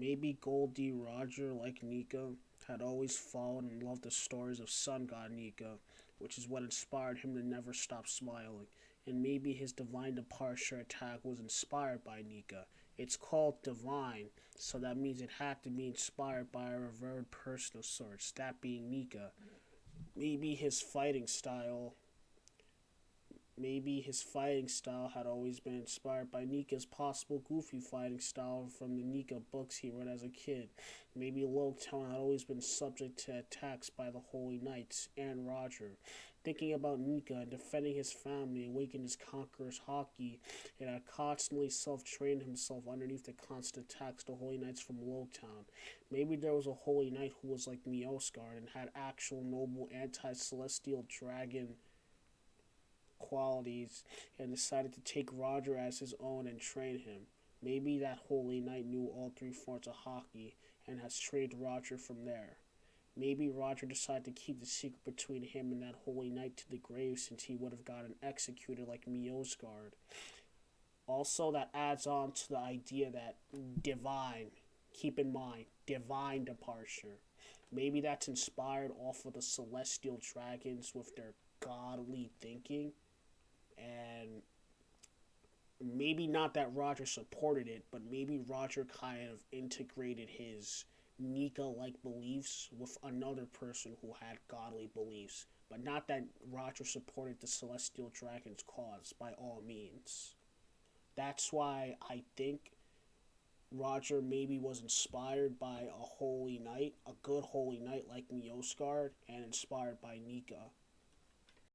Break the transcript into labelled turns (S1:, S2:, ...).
S1: Maybe Gol D Roger, like Nika, had always followed and loved the stories of sun god Nika, which is what inspired him to never stop smiling. And maybe his divine departure attack was inspired by Nika. It's called divine, so that means it had to be inspired by a revered person of sorts, that being Nika. Maybe his fighting style Maybe his fighting style had always been inspired by Nika's possible goofy fighting style from the Nika books he read as a kid. Maybe Loketown had always been subject to attacks by the Holy Knights and Roger. Thinking about Nika and defending his family awakened his conqueror's hockey and had constantly self-trained himself underneath the constant attacks of the Holy Knights from Loketown. Maybe there was a Holy Knight who was like Miosgard and had actual noble anti-celestial dragon qualities and decided to take Roger as his own and train him. Maybe that Holy Knight knew all three forms of hockey and has trained Roger from there. Maybe Roger decided to keep the secret between him and that Holy Knight to the grave since he would have gotten executed like Miosgard. Also, that adds on to the idea that divine, keep in mind, divine departure. Maybe that's inspired off of the celestial dragons with their godly thinking and maybe not that Roger supported it, but maybe Roger kind of integrated his Nika like beliefs with another person who had godly beliefs, but not that Roger supported the Celestial Dragon's cause by all means. That's why I think Roger maybe was inspired by a holy knight, a good holy knight like Miosgard, and inspired by Nika.